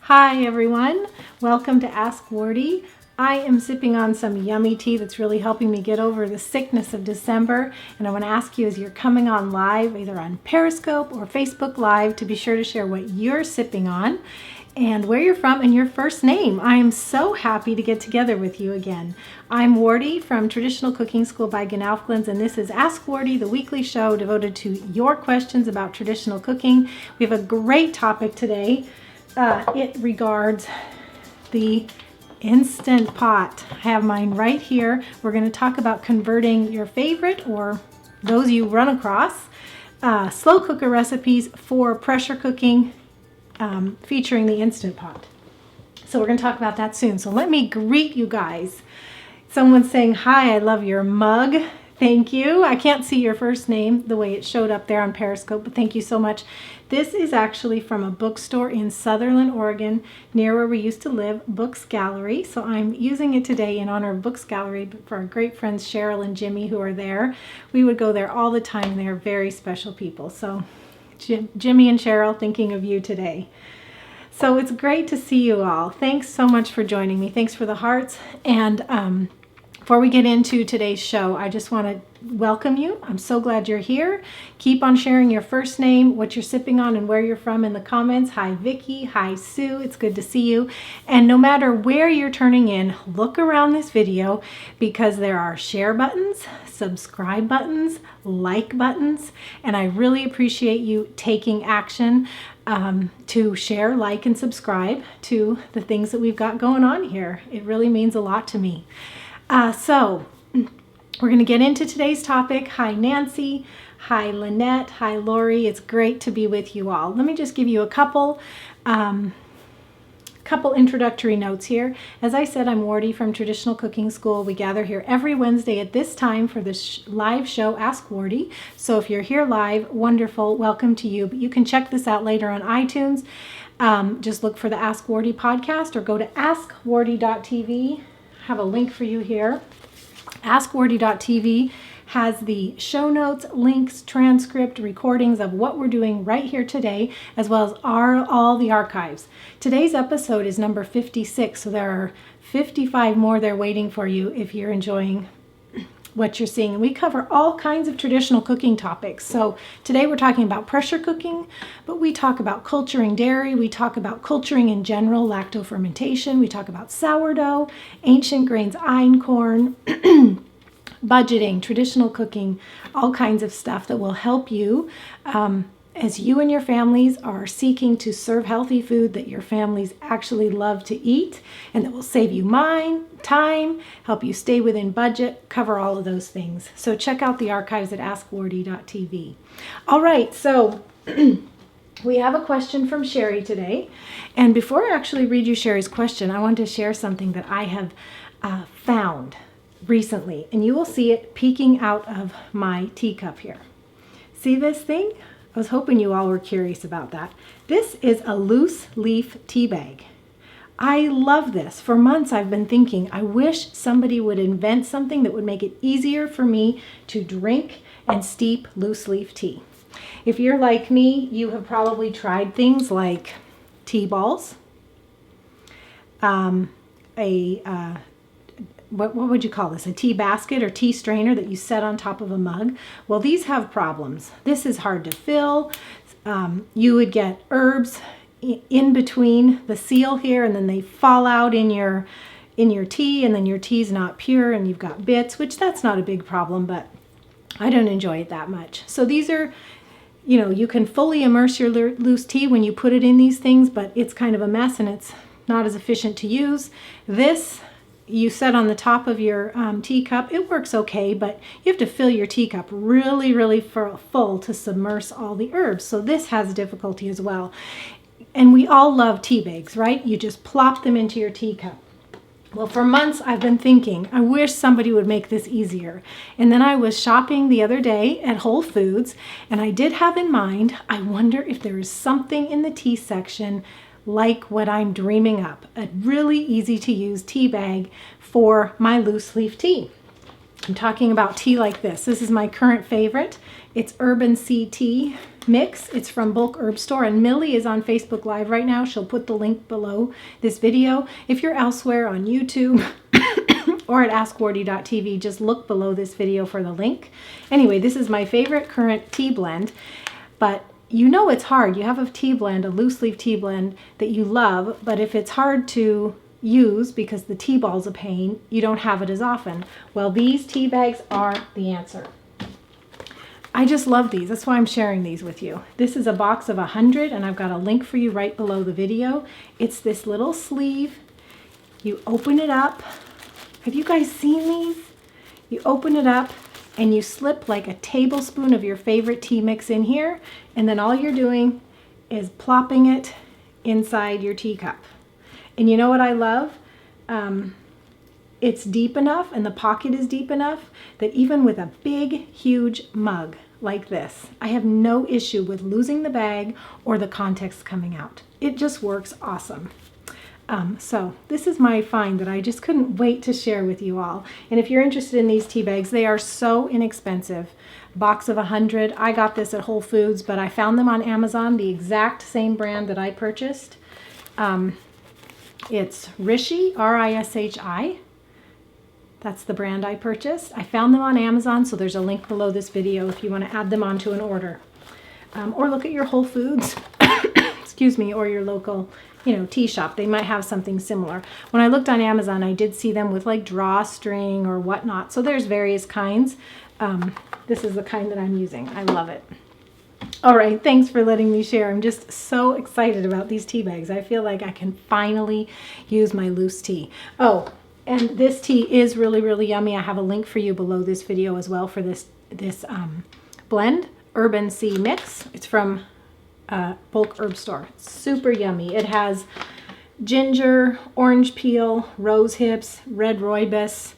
Hi everyone, welcome to Ask Wardee. I am sipping on some yummy tea that's really helping me get over the sickness of December, and I want to ask you as you're coming on live, either on Periscope or Facebook Live, to be sure to share what you're sipping on and where you're from and your first name. I am so happy to get together with you again. I'm Wardee from Traditional Cooking School by Gnaufglins, and this is Ask Wardee, the weekly show devoted to your questions about traditional cooking. We have a great topic today. It regards the Instant Pot. I have mine right here. We're going to talk about converting your favorite, or those you run across, slow cooker recipes for pressure cooking, featuring the Instant Pot. So we're going to talk about that soon. So let me greet you guys. Someone's saying, hi, I love your mug. Thank you. I can't see your first name the way it showed up there on Periscope, but thank you so much. This is actually from a bookstore in Sutherland, Oregon, near where we used to live, Books Gallery. So I'm using it today in honor of Books Gallery for our great friends Cheryl and Jimmy who are there. We would go there all the time, and they are very special people. So Jimmy and Cheryl, thinking of you today. So it's great to see you all. Thanks so much for joining me. Thanks for the hearts. And before we get into today's show, I just want to welcome you. I'm so glad you're here. Keep on sharing your first name, what you're sipping on, and where you're from in the comments. Hi, Vicky. Hi, Sue. It's good to see you. And no matter where you're turning in, look around this video because there are share buttons, subscribe buttons, like buttons, and I really appreciate you taking action to share, like, and subscribe to the things that we've got going on here. It really means a lot to me. So we're going to get into today's topic. Hi, Nancy. Hi, Lynette. Hi, Lori. It's great to be with you all. Let me just give you a couple introductory notes here. As I said, I'm Wardee from Traditional Cooking School. We gather here every Wednesday at this time for this live show, Ask Wardee. So if you're here live, wonderful. Welcome to you. But you can check this out later on iTunes. Just look for the Ask Wardee podcast or go to askwardee.tv. Have a link for you here. AskWardee.tv has the show notes, links, transcript, recordings of what we're doing right here today, as well as all the archives. Today's episode is number 56, so there are 55 more there waiting for you if you're enjoying what you're seeing. And we cover all kinds of traditional cooking topics. So today we're talking about pressure cooking, but we talk about culturing dairy. We talk about culturing in general, lactofermentation. We talk about sourdough, ancient grains, einkorn, budgeting, traditional cooking, all kinds of stuff that will help you as you and your families are seeking to serve healthy food that your families actually love to eat, and that will save you time, help you stay within budget, cover all of those things. So check out the archives at askwardee.tv. All right, so we have a question from Cheri today. And before I actually read you Cheri's question, I want to share something that I have found recently, and you will see it peeking out of my teacup here. See this thing? I was hoping you all were curious about that. This is a loose leaf tea bag. I love this. For months I've been thinking, I wish somebody would invent something that would make it easier for me to drink and steep loose leaf tea. If you're like me, you have probably tried things like tea balls, what would you call this? A tea basket or tea strainer that you set on top of a mug. Well, these have problems. This is hard to fill. You would get herbs in between the seal here, and then they fall out in your tea, and then your tea's not pure, and you've got bits, which that's not a big problem, but I don't enjoy it that much. So these are, you can fully immerse your loose tea when you put it in these things, but it's kind of a mess, and it's not as efficient to use. This you set on the top of your teacup. It works okay, but you have to fill your teacup really, really full to submerge all the herbs. So this has difficulty as well. And we all love tea bags, right? You just plop them into your teacup. Well, for months I've been thinking, I wish somebody would make this easier. And then I was shopping the other day at Whole Foods, and I did have in mind, I wonder if there is something in the tea section like what I'm dreaming up, a really easy to use tea bag for my loose leaf tea. I'm talking about tea like this. This is my current favorite. It's Urban Sea Tea Mix. It's from Bulk Herb Store, and Millie is on Facebook Live right now. She'll put the link below this video. If you're elsewhere on YouTube or at askwardee.tv, just look below this video for the link. Anyway, this is my favorite current tea blend, but you know it's hard. You have a tea blend, a loose leaf tea blend that you love, but if it's hard to use because the tea ball's a pain, you don't have it as often. Well, these tea bags are the answer. I just love these. That's why I'm sharing these with you. This is a box of 100, and I've got a link for you right below the video. It's this little sleeve. You open it up. Have you guys seen these? You open it up and you slip like a tablespoon of your favorite tea mix in here, and then all you're doing is plopping it inside your teacup. And you know what I love? It's deep enough, and the pocket is deep enough that even with a big, huge mug like this, I have no issue with losing the bag or the contents coming out. It just works awesome. So this is my find that I just couldn't wait to share with you all. And if you're interested in these tea bags, they are so inexpensive. Box of 100. I got this at Whole Foods, but I found them on Amazon, the exact same brand that I purchased. It's Rishi, R-I-S-H-I. That's the brand I purchased. I found them on Amazon, so there's a link below this video if you want to add them onto an order. Or look at your Whole Foods, excuse me, or your local, tea shop. They might have something similar. When I looked on Amazon, I did see them with like drawstring or whatnot. So there's various kinds. This is the kind that I'm using. I love it. All right, thanks for letting me share. I'm just so excited about these tea bags. I feel like I can finally use my loose tea. Oh, and this tea is really, really yummy. I have a link for you below this video as well for this blend, Urban Sea Mix. It's from Bulk Herb Store. It's super yummy. It has ginger, orange peel, rose hips, red rooibos,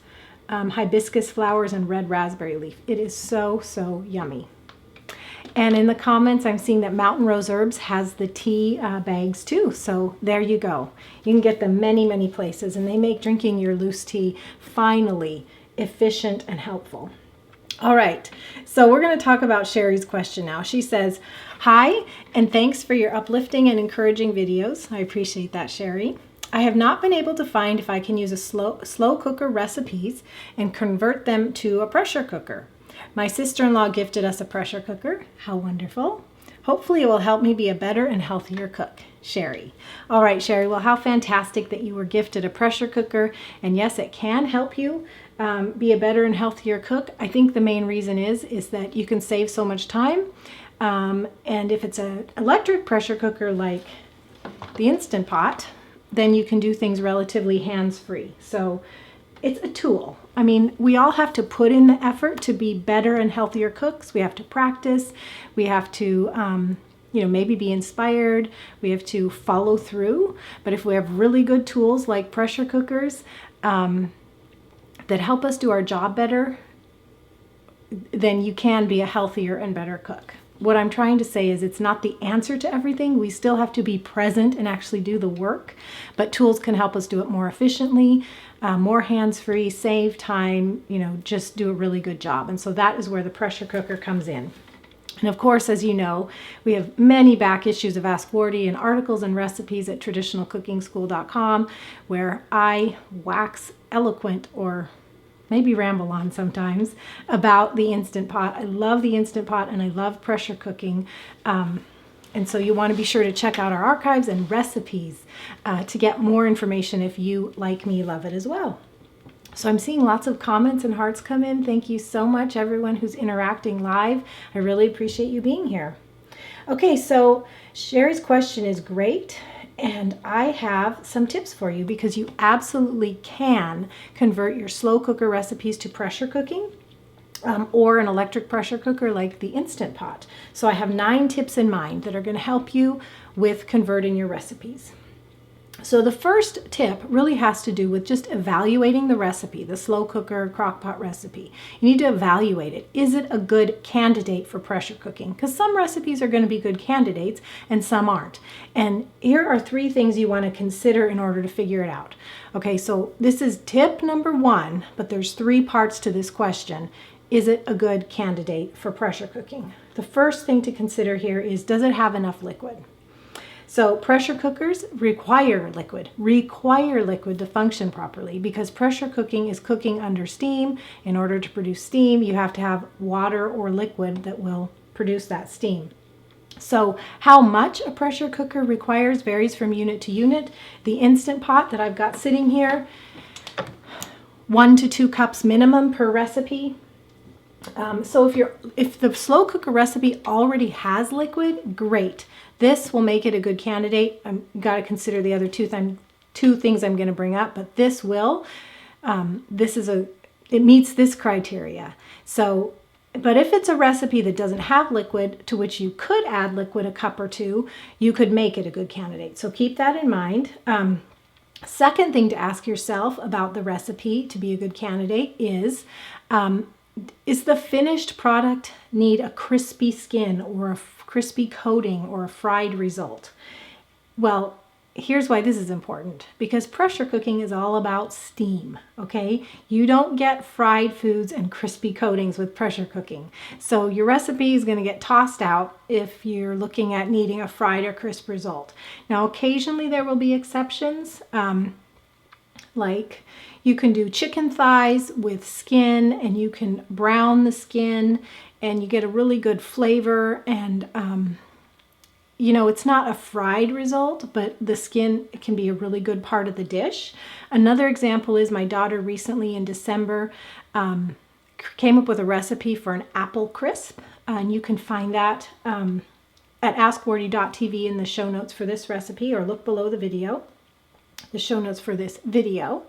hibiscus flowers, and red raspberry leaf. It is so, so yummy. And in the comments, I'm seeing that Mountain Rose Herbs has the tea bags too. So there you go. You can get them many, many places, and they make drinking your loose tea finally efficient and helpful. All right, so we're going to talk about Cherie's question now. She says, hi, and thanks for your uplifting and encouraging videos. I appreciate that, Cherie. I have not been able to find if I can use a slow cooker recipes and convert them to a pressure cooker. My sister-in-law gifted us a pressure cooker. How wonderful. Hopefully it will help me be a better and healthier cook. Cherie. All right, Cherie. Well, how fantastic that you were gifted a pressure cooker. And yes, it can help you be a better and healthier cook. I think the main reason is that you can save so much time. And if it's an electric pressure cooker like the Instant Pot, then you can do things relatively hands-free. So it's a tool. I mean, we all have to put in the effort to be better and healthier cooks. We have to practice. We have to, maybe be inspired. We have to follow through. But if we have really good tools like pressure cookers that help us do our job better, then you can be a healthier and better cook. What I'm trying to say is it's not the answer to everything. We still have to be present and actually do the work, but tools can help us do it more efficiently, more hands-free, save time, just do a really good job. And so that is where the pressure cooker comes in. And of course, as you know, we have many back issues of Ask Wardee and articles and recipes at traditionalcookingschool.com where I wax eloquent or maybe ramble on sometimes about the Instant Pot. I love the Instant Pot and I love pressure cooking. And so you want to be sure to check out our archives and recipes to get more information if you, like me, love it as well. So I'm seeing lots of comments and hearts come in. Thank you so much, everyone who's interacting live. I really appreciate you being here. Okay, so Cherie's question is great. And I have some tips for you because you absolutely can convert your slow cooker recipes to pressure cooking or an electric pressure cooker like the Instant Pot. So I have 9 tips in mind that are going to help you with converting your recipes. So the first tip really has to do with just evaluating the recipe, the slow cooker crockpot recipe. You need to evaluate it. Is it a good candidate for pressure cooking? Because some recipes are going to be good candidates and some aren't. And here are 3 things you want to consider in order to figure it out. Okay, so this is tip number 1, but there's 3 parts to this question. Is it a good candidate for pressure cooking? The first thing to consider here is, does it have enough liquid? So pressure cookers require liquid to function properly, because pressure cooking is cooking under steam. In order to produce steam, you have to have water or liquid that will produce that steam. So how much a pressure cooker requires varies from unit to unit. The Instant Pot that I've got sitting here, 1 to 2 cups minimum per recipe. So if the slow cooker recipe already has liquid, great. This will make it a good candidate. I've got to consider the other 2 things I'm going to bring up, but this will. It meets this criteria. So, but if it's a recipe that doesn't have liquid, to which you could add liquid, a cup or 2, you could make it a good candidate. So keep that in mind. Second thing to ask yourself about the recipe to be a good candidate is the finished product need a crispy skin or a crispy coating or a fried result? Well, here's why this is important, because pressure cooking is all about steam, okay? You don't get fried foods and crispy coatings with pressure cooking. So your recipe is going to get tossed out if you're looking at needing a fried or crisp result. Now, occasionally there will be exceptions, like you can do chicken thighs with skin and you can brown the skin and you get a really good flavor, and it's not a fried result, but the skin can be a really good part of the dish. Another example is my daughter recently in December came up with a recipe for an apple crisp, and you can find that at askwardee.tv in the show notes for this recipe, or look below the show notes for this video,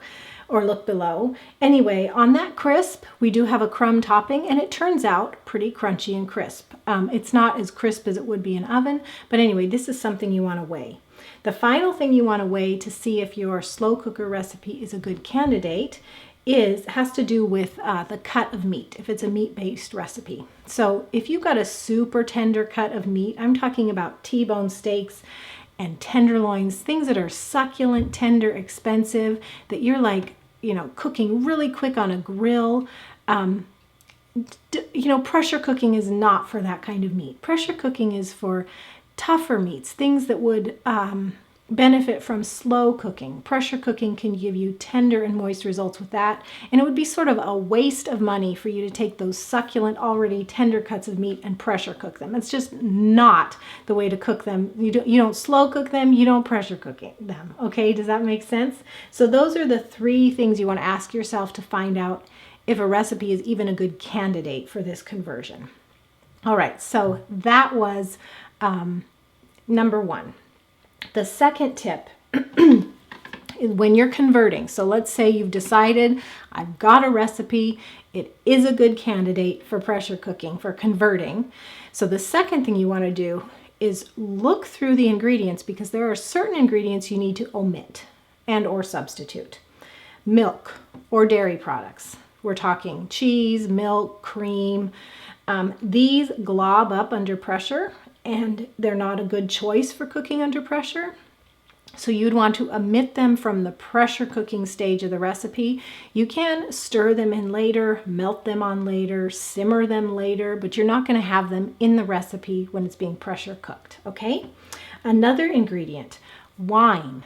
or look below. Anyway, on that crisp, we do have a crumb topping, and it turns out pretty crunchy and crisp. It's not as crisp as it would be in oven, but anyway, this is something you want to weigh. The final thing you want to weigh to see if your slow cooker recipe is a good candidate has to do with the cut of meat, if it's a meat-based recipe. So if you've got a super tender cut of meat, I'm talking about T-bone steaks and tenderloins, things that are succulent, tender, expensive, that you're like, cooking really quick on a grill. Pressure cooking is not for that kind of meat. Pressure cooking is for tougher meats, things that would benefit from slow cooking. Pressure cooking can give you tender and moist results with that, and it would be sort of a waste of money for you to take those succulent, already tender cuts of meat and pressure cook them. It's just not the way to cook them. You don't slow cook them, you don't pressure cook them. Okay, does that make sense? So those are the 3 things you want to ask yourself to find out if a recipe is even a good candidate for this conversion. All right, so that was number 1. The second tip is when you're converting. So let's say you've decided, I've got a recipe, it is a good candidate for pressure cooking, for converting. So the second thing you want to do is look through the ingredients, because there are certain ingredients you need to omit and or substitute. Milk or dairy products. We're talking cheese, milk, cream. These glob up under pressure, and they're not a good choice for cooking under pressure. So you'd want to omit them from the pressure cooking stage of the recipe. You can stir them in later, melt them on later, simmer them later, but you're not going to have them in the recipe when it's being pressure cooked, okay? Another ingredient, wine.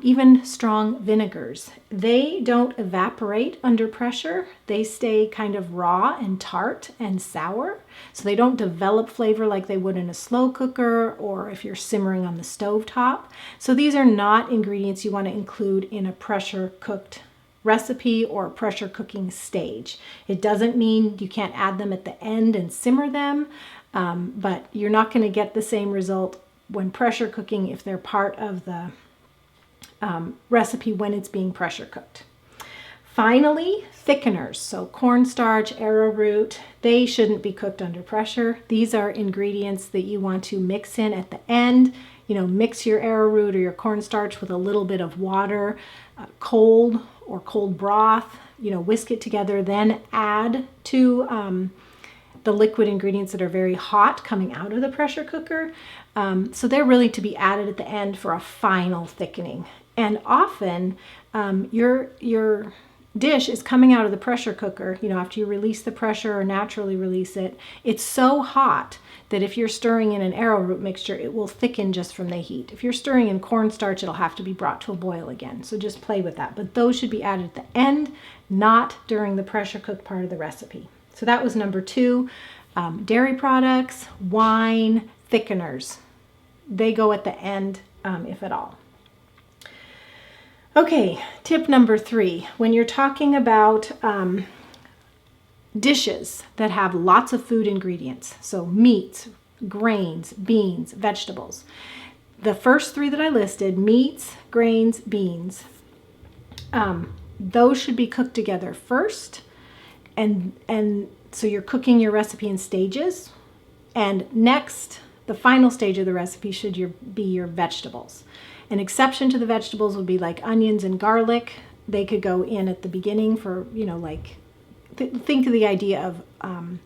Even strong vinegars, they don't evaporate under pressure. They stay kind of raw and tart and sour, so they don't develop flavor like they would in a slow cooker or if you're simmering on the stove top. So these are not ingredients you want to include in a pressure cooked recipe or pressure cooking stage. It doesn't mean you can't add them at the end and simmer them, but you're not going to get the same result when pressure cooking if they're part of the recipe when it's being pressure cooked. Finally, thickeners. So cornstarch, arrowroot, they shouldn't be cooked under pressure. These are ingredients that you want to mix in at the end. mix your arrowroot or your cornstarch with a little bit of water, cold or cold broth, whisk it together, then add to the liquid ingredients that are very hot coming out of the pressure cooker. So they're really to be added at the end for a final thickening. And often your dish is coming out of the pressure cooker, after you release the pressure or naturally release it. It's so hot that if you're stirring in an arrowroot mixture, it will thicken just from the heat. If you're stirring in cornstarch, it'll have to be brought to a boil again. So just play with that. But those should be added at the end, not during the pressure cook part of the recipe. So that was number 2. Dairy products, wine, thickeners. They go at the end, if at all. Okay, tip number 3. When you're talking about dishes that have lots of food ingredients, so meats, grains, beans, vegetables. The first 3 that I listed, meats, grains, beans, those should be cooked together first. And so you're cooking your recipe in stages. And next, the final stage of the recipe should be your vegetables. An exception to the vegetables would be like onions and garlic. They could go in at the beginning for, think of the idea of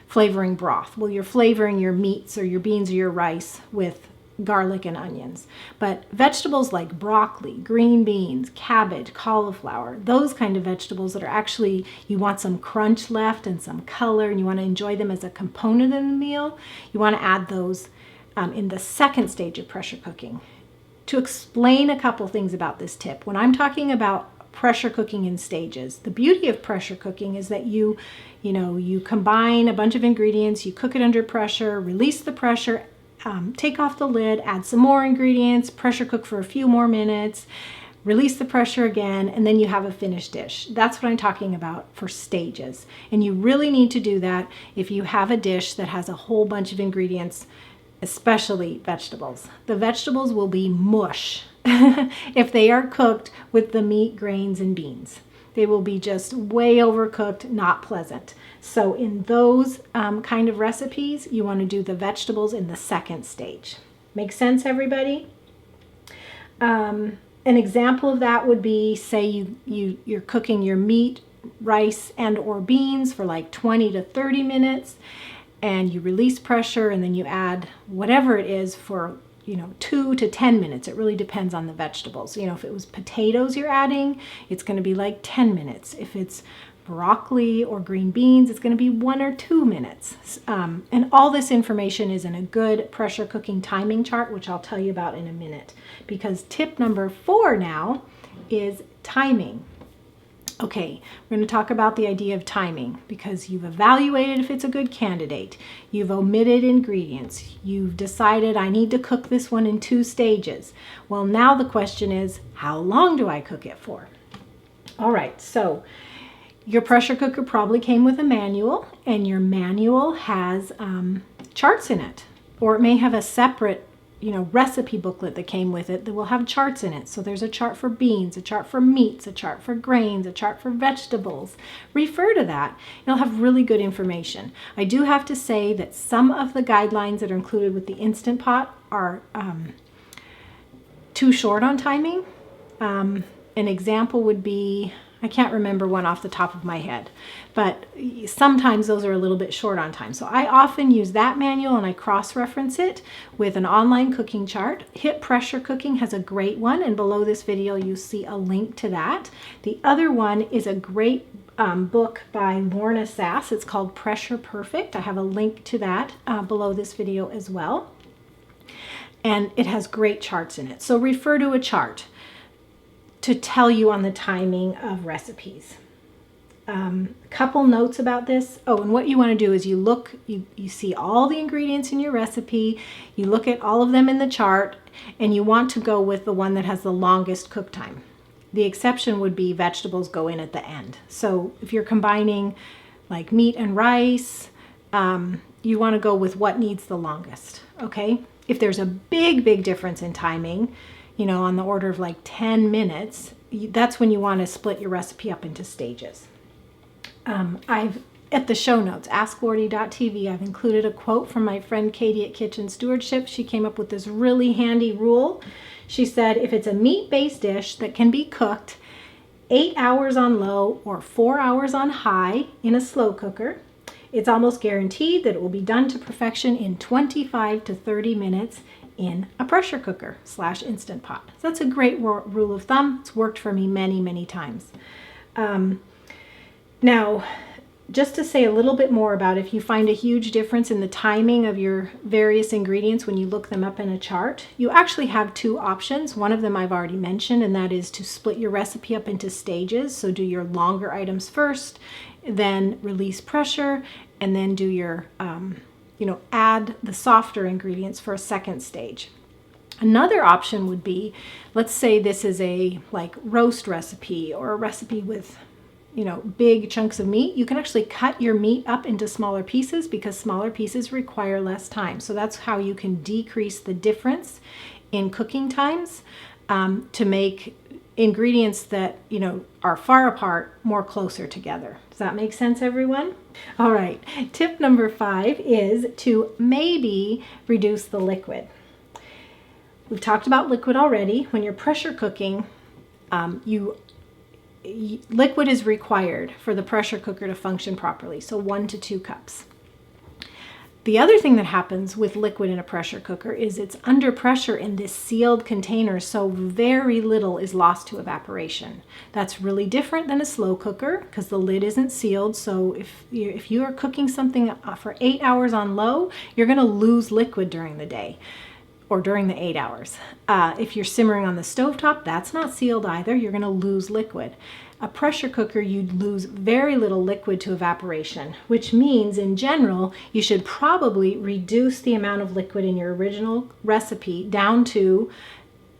flavoring broth. Well, you're flavoring your meats or your beans or your rice with garlic and onions. But vegetables like broccoli, green beans, cabbage, cauliflower, those kind of vegetables that are actually, you want some crunch left and some color, and you want to enjoy them as a component in the meal, you want to add those in the second stage of pressure cooking. To explain a couple things about this tip, when I'm talking about pressure cooking in stages, the beauty of pressure cooking is that you combine a bunch of ingredients, you cook it under pressure, release the pressure, take off the lid, add some more ingredients, pressure cook for a few more minutes, release the pressure again, and then you have a finished dish. That's what I'm talking about for stages. And you really need to do that if you have a dish that has a whole bunch of ingredients, especially vegetables. The vegetables will be mush if they are cooked with the meat, grains, and beans. They will be just way overcooked, not pleasant. So in those kind of recipes, you want to do the vegetables in the second stage. Make sense, everybody? An example of that would be, say you're cooking your meat, rice, and or beans for like 20 to 30 minutes, and you release pressure, and then you add whatever it is for 2 to 10 minutes. It really depends on the vegetables. If it was potatoes you're adding, it's going to be like 10 minutes. If it's broccoli or green beans, it's going to be 1 or 2 minutes. And all this information is in a good pressure cooking timing chart, which I'll tell you about in a minute. Because tip number 4 now is timing. Okay, we're going to talk about the idea of timing because you've evaluated if it's a good candidate. You've omitted ingredients. You've decided I need to cook this one in 2 stages. Well, now the question is, how long do I cook it for? All right, so your pressure cooker probably came with a manual, and your manual has charts in it, or it may have a separate recipe booklet that came with it that will have charts in it. So there's a chart for beans, a chart for meats, a chart for grains, a chart for vegetables. Refer to that. You'll have really good information. I do have to say that some of the guidelines that are included with the Instant Pot are too short on timing. An example would be, I can't remember one off the top of my head, but sometimes those are a little bit short on time. So I often use that manual and I cross-reference it with an online cooking chart. Hit Pressure Cooking has a great one, and below this video you see a link to that. The other one is a great book by Lorna Sass. It's called Pressure Perfect. I have a link to that below this video as well. And it has great charts in it. So refer to a chart to tell you on the timing of recipes. A couple notes about this. Oh, and what you want to do is you see all the ingredients in your recipe, you look at all of them in the chart, and you want to go with the one that has the longest cook time. The exception would be vegetables go in at the end. So if you're combining like meat and rice, you want to go with what needs the longest, okay? If there's a big difference in timing, on the order of like 10 minutes, that's when you want to split your recipe up into stages. I've at the show notes, askwardee.tv, I've included a quote from my friend Katie at Kitchen Stewardship. She came up with this really handy rule. She said, if it's a meat-based dish that can be cooked 8 hours on low or 4 hours on high in a slow cooker, it's almost guaranteed that it will be done to perfection in 25 to 30 minutes in a pressure cooker / Instant Pot. So that's a great rule of thumb. It's worked for me many, many times. Now, just to say a little bit more about if you find a huge difference in the timing of your various ingredients when you look them up in a chart, you actually have two options. One of them I've already mentioned, and that is to split your recipe up into stages. So do your longer items first, then release pressure, and then do your, add the softer ingredients for a second stage. Another option would be, let's say this is a roast recipe or a recipe with big chunks of meat. You can actually cut your meat up into smaller pieces because smaller pieces require less time. So that's how you can decrease the difference in cooking times to make ingredients that, are far apart more closer together. Does that make sense, everyone? All right. Tip number 5 is to maybe reduce the liquid. We've talked about liquid already. When you're pressure cooking, liquid is required for the pressure cooker to function properly, so 1 to 2 cups. The other thing that happens with liquid in a pressure cooker is it's under pressure in this sealed container, so very little is lost to evaporation. That's really different than a slow cooker because the lid isn't sealed, so if you are cooking something for 8 hours on low, you're going to lose liquid during the day or during the 8 hours. If you're simmering on the stovetop, that's not sealed either. You're going to lose liquid. A pressure cooker, you'd lose very little liquid to evaporation, which means in general, you should probably reduce the amount of liquid in your original recipe down to,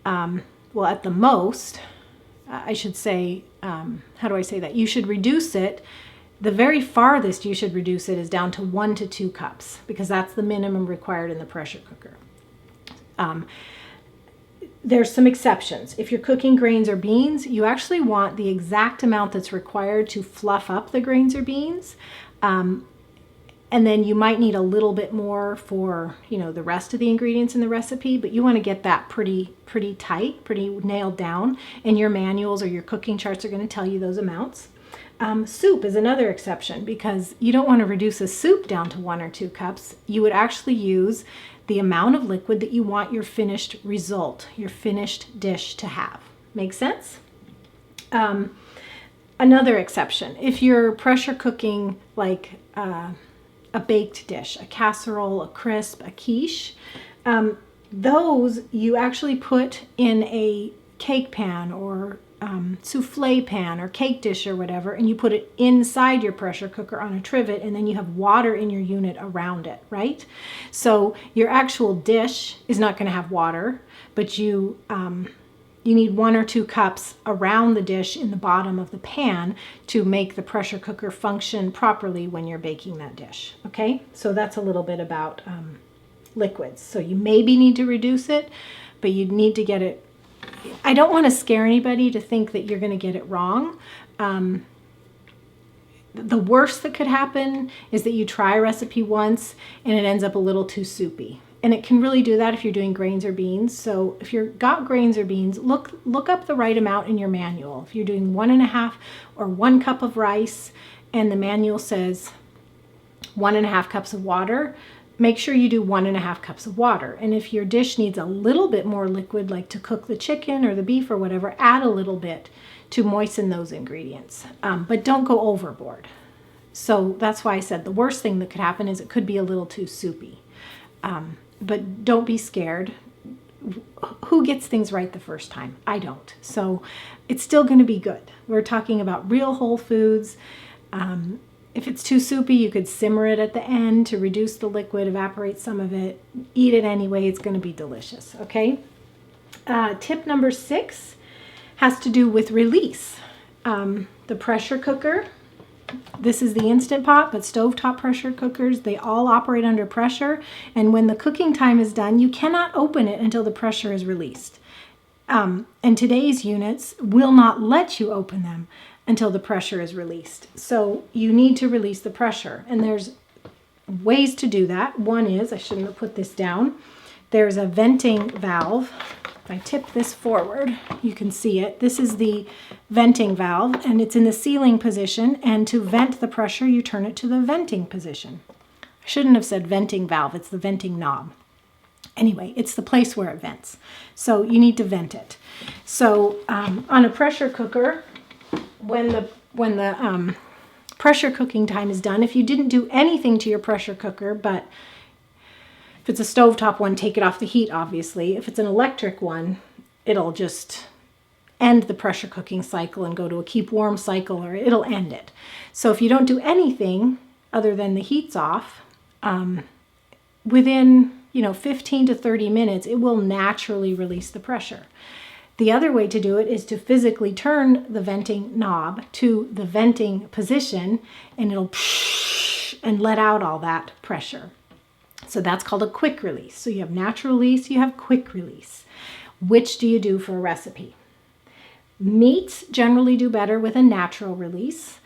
at the most, I should say, how do I say that? You should reduce it. The very farthest you should reduce it is down to 1 to 2 cups because that's the minimum required in the pressure cooker. There's some exceptions. If you're cooking grains or beans, you actually want the exact amount that's required to fluff up the grains or beans. And then you might need a little bit more for, the rest of the ingredients in the recipe, but you want to get that pretty tight, pretty nailed down. And your manuals or your cooking charts are going to tell you those amounts. Soup is another exception because you don't want to reduce a soup down to 1 or 2 cups. You would actually use the amount of liquid that you want your finished result, your finished dish to have. Make sense? Another exception, if you're pressure cooking like a baked dish, a casserole, a crisp, a quiche, those you actually put in a cake pan or souffle pan or cake dish or whatever, and you put it inside your pressure cooker on a trivet, and then you have water in your unit around it, right? So your actual dish is not going to have water, but you need 1 or 2 cups around the dish in the bottom of the pan to make the pressure cooker function properly when you're baking that dish, okay? So that's a little bit about liquids. So you maybe need to reduce it, but you need to get it. I don't want to scare anybody to think that you're going to get it wrong. The worst that could happen is that you try a recipe once and it ends up a little too soupy. And it can really do that if you're doing grains or beans. So if you've got grains or beans, look up the right amount in your manual. If you're doing 1.5 or 1 cup of rice and the manual says 1.5 cups of water, make sure you do 1.5 cups of water. And if your dish needs a little bit more liquid, like to cook the chicken or the beef or whatever, add a little bit to moisten those ingredients. But don't go overboard. So that's why I said the worst thing that could happen is it could be a little too soupy. But don't be scared. Who gets things right the first time? I don't. So it's still going to be good. We're talking about real whole foods. If it's too soupy, you could simmer it at the end to reduce the liquid, evaporate some of it, eat it anyway. It's going to be delicious, okay? Tip number 6 has to do with release. The pressure cooker, this is the Instant Pot, but stovetop pressure cookers, they all operate under pressure. And when the cooking time is done, you cannot open it until the pressure is released. And today's units will not let you open them until the pressure is released. So you need to release the pressure, and there's ways to do that. One is, I shouldn't have put this down, there's a venting valve. If I tip this forward, you can see it. This is the venting valve, and it's in the sealing position, and to vent the pressure, you turn it to the venting position. I shouldn't have said venting valve, it's the venting knob. Anyway, it's the place where it vents. So you need to vent it. So on a pressure cooker, when the pressure cooking time is done, if you didn't do anything to your pressure cooker, but if it's a stovetop one, take it off the heat, obviously. If it's an electric one, it'll just end the pressure cooking cycle and go to a keep warm cycle, or it'll end it. So if you don't do anything other than the heat's off, within 15 to 30 minutes, it will naturally release the pressure. The other way to do it is to physically turn the venting knob to the venting position, and it'll and let out all that pressure. So that's called a quick release. So you have natural release, you have quick release. Which do you do for a recipe? Meats generally do better with a natural release.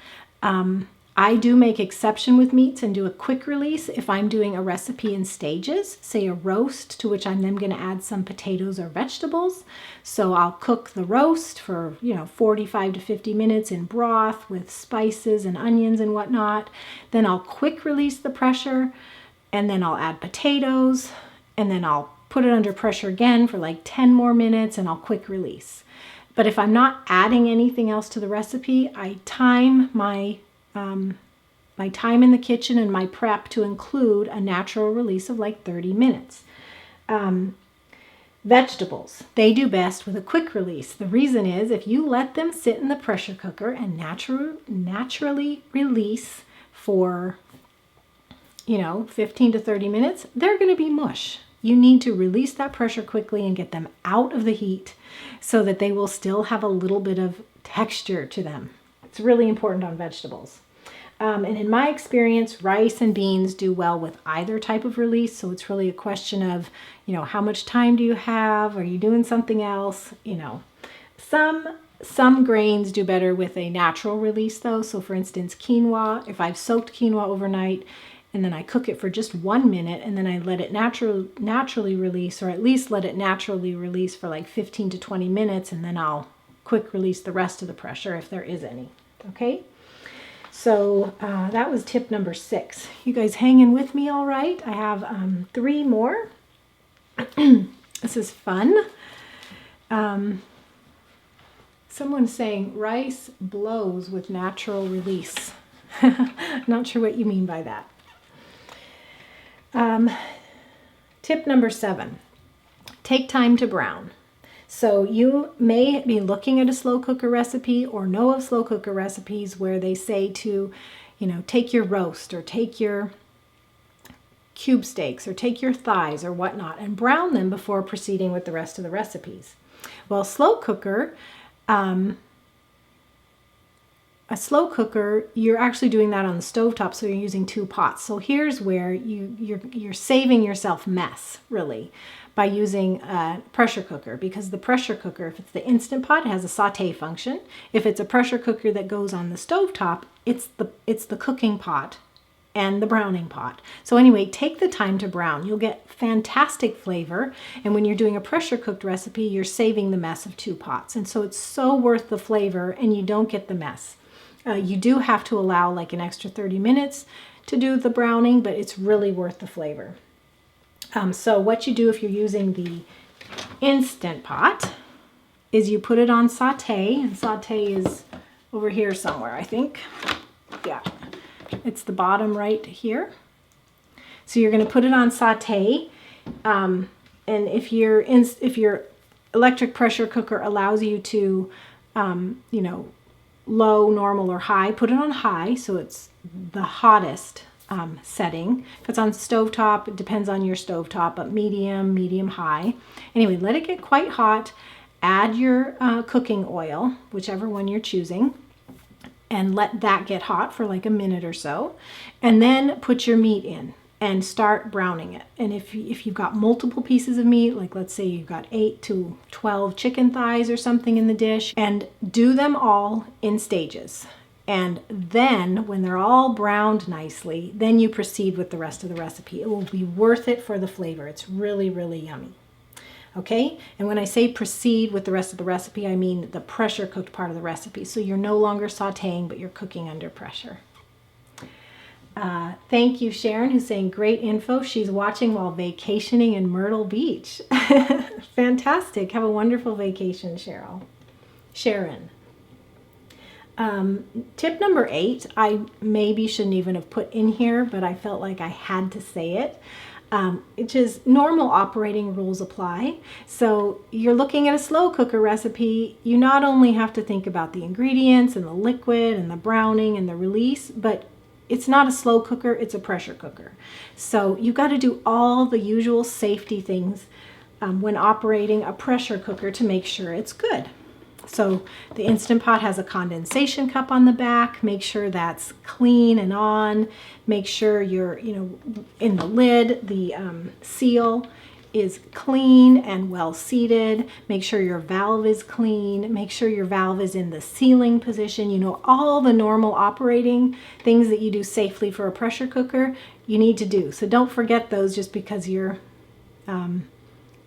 I do make exception with meats and do a quick release if I'm doing a recipe in stages, say a roast, to which I'm then going to add some potatoes or vegetables. So I'll cook the roast for 45 to 50 minutes in broth with spices and onions and whatnot. Then I'll quick release the pressure, and then I'll add potatoes, and then I'll put it under pressure again for like 10 more minutes, and I'll quick release. But if I'm not adding anything else to the recipe, I time my time in the kitchen and my prep to include a natural release of like 30 minutes. Vegetables, they do best with a quick release. The reason is if you let them sit in the pressure cooker and naturally release for 15 to 30 minutes, they're going to be mush. You need to release that pressure quickly and get them out of the heat so that they will still have a little bit of texture to them. It's really important on vegetables. And in my experience, rice and beans do well with either type of release. So it's really a question of, how much time do you have? Are you doing something else? Some grains do better with a natural release though. So for instance, quinoa, if I've soaked quinoa overnight and then I cook it for just 1 minute and then I let it naturally release, or at least let it naturally release for like 15 to 20 minutes, and then I'll quick release the rest of the pressure if there is any. Okay, so that was tip number 6. You guys hanging with me all right? I have 3 more. This is fun. Someone's saying rice blows with natural release. Not sure what you mean by that. Tip number 7, take time to brown. So you may be looking at a slow cooker recipe or know of slow cooker recipes where they say to, take your roast or take your cube steaks or take your thighs or whatnot and brown them before proceeding with the rest of the recipes. Well, a slow cooker, you're actually doing that on the stovetop, so you're using 2 pots. So here's where you're saving yourself mess, really, by using a pressure cooker, because the pressure cooker, if it's the Instant Pot, it has a saute function. If it's a pressure cooker that goes on the stovetop, it's the cooking pot and the browning pot. So anyway, take the time to brown. You'll get fantastic flavor. And when you're doing a pressure cooked recipe, you're saving the mess of 2 pots. And so it's so worth the flavor and you don't get the mess. You do have to allow like an extra 30 minutes to do the browning, but it's really worth the flavor. So what you do if you're using the Instant Pot is you put it on saute, and saute is over here somewhere, I think. Yeah, it's the bottom right here. So you're going to put it on saute, and if your electric pressure cooker allows you to, low, normal, or high, put it on high so it's the hottest setting. If it's on stovetop, it depends on your stovetop, but medium, high. Anyway, let it get quite hot. Add your cooking oil, whichever one you're choosing, and let that get hot for like a minute or so. And then put your meat in. and start browning it. And if you've got multiple pieces of meat, like let's say you've got 8 to 12 chicken thighs or something in the dish, and do them all in stages. And then when they're all browned nicely, then you proceed with the rest of the recipe. It will be worth it for the flavor. It's really, really yummy. Okay, and when I say proceed with the rest of the recipe, I mean the pressure cooked part of the recipe. So you're no longer sauteing, but you're cooking under pressure. Thank you, Sharon, who's saying great info. She's watching while vacationing in Myrtle Beach. Fantastic. Have a wonderful vacation, Sharon. Tip number 8, I maybe shouldn't even have put in here, but I felt like I had to say it. Which is normal operating rules apply. So you're looking at a slow cooker recipe, you not only have to think about the ingredients and the liquid and the browning and the release, but it's not a slow cooker, it's a pressure cooker. So you got to do all the usual safety things when operating a pressure cooker to make sure it's good. So the Instant Pot has a condensation cup on the back. Make sure that's clean and on. Make sure you're, in the lid, the seal is clean and well seated. Make sure your valve is clean. Make sure your valve is in the sealing position. All the normal operating things that you do safely for a pressure cooker, you need to do. So don't forget those just because you're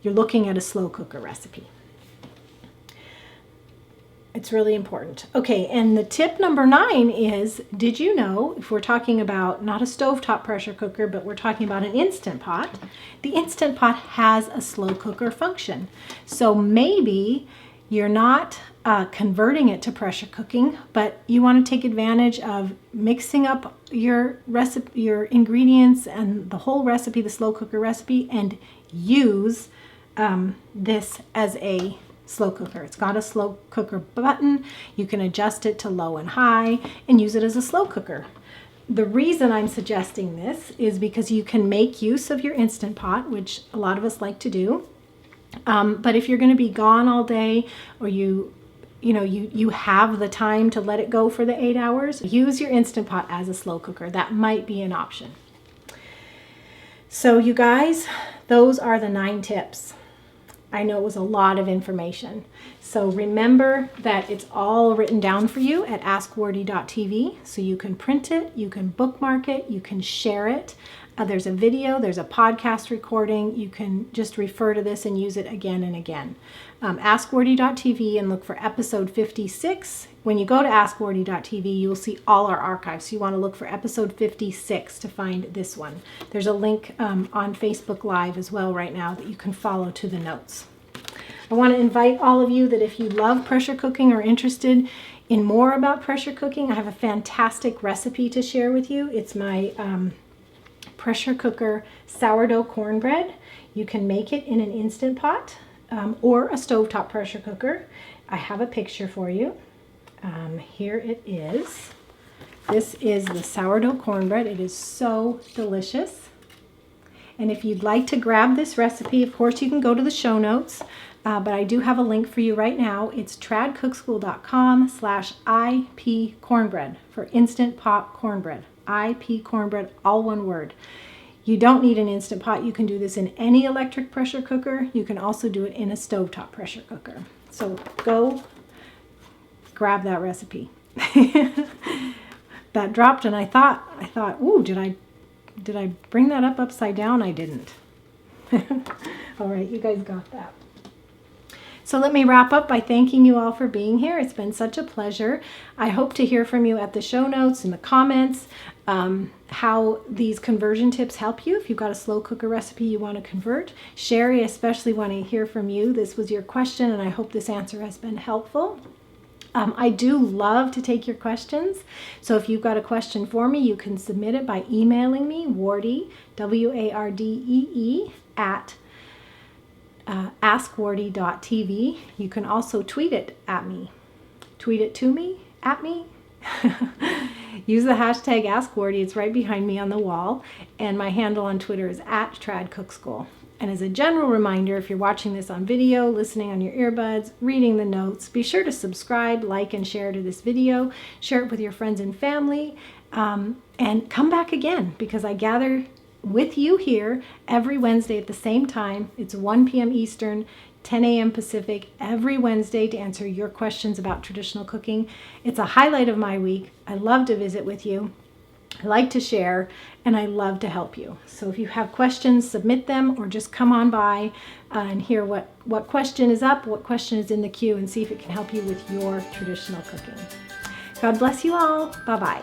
looking at a slow cooker recipe. It's really important. Okay, and the tip number 9 is, did you know, if we're talking about not a stovetop pressure cooker, but we're talking about an Instant Pot, the Instant Pot has a slow cooker function. So maybe you're not converting it to pressure cooking, but you want to take advantage of mixing up your recipe, your ingredients and the whole recipe, the slow cooker recipe, and use this as a slow cooker. It's got a slow cooker button. You can adjust it to low and high and use it as a slow cooker. The reason I'm suggesting this is because you can make use of your Instant Pot, which a lot of us like to do. But if you're going to be gone all day, or you have the time to let it go for the 8 hours, use your Instant Pot as a slow cooker. That might be an option. So you guys, those are the 9 tips. I know it was a lot of information. So remember that it's all written down for you at askwardee.tv. So you can print it, you can bookmark it, you can share it. There's a video, there's a podcast recording. You can just refer to this and use it again and again. Askwardee.tv and look for episode 56. When you go to askwardee.tv, you will see all our archives. So you want to look for episode 56 to find this one. There's a link on Facebook Live as well right now that you can follow to the notes. I want to invite all of you that if you love pressure cooking or interested in more about pressure cooking, I have a fantastic recipe to share with you. It's my pressure cooker sourdough cornbread. You can make it in an Instant Pot or a stovetop pressure cooker. I have a picture for you. Here it is. This is the sourdough cornbread. It is so delicious. And if you'd like to grab this recipe, of course you can go to the show notes, but I do have a link for you right now. It's tradcookschool.com/IP cornbread for Instant Pot cornbread. IP cornbread, all one word. You don't need an Instant Pot. You can do this in any electric pressure cooker. You can also do it in a stovetop pressure cooker. So go grab that recipe. That dropped and I thought, ooh, did I bring that up upside down? I didn't. All right, you guys got that. So let me wrap up by thanking you all for being here. It's been such a pleasure. I hope to hear from you at the show notes, in the comments, how these conversion tips help you. If you've got a slow cooker recipe you want to convert. Cheri, I especially want to hear from you. This was your question, and I hope this answer has been helpful. I do love to take your questions. So if you've got a question for me, you can submit it by emailing me, Wardee, Wardee, at askwardee.tv. You can also tweet it at me. Tweet it to me, at me. Use the hashtag AskWardee. It's right behind me on the wall. And my handle on Twitter is @TradCookSchool. And as a general reminder, if you're watching this on video, listening on your earbuds, reading the notes, be sure to subscribe, like, and share to this video. Share it with your friends and family. And come back again, because I gather with you here every Wednesday at the same time. It's 1 p.m. Eastern, 10 a.m. Pacific, every Wednesday to answer your questions about traditional cooking. It's a highlight of my week. I love to visit with you. I like to share, and I love to help you. So if you have questions, submit them, or just come on by and hear what question is up, what question is in the queue, and see if it can help you with your traditional cooking. God bless you all. Bye-bye.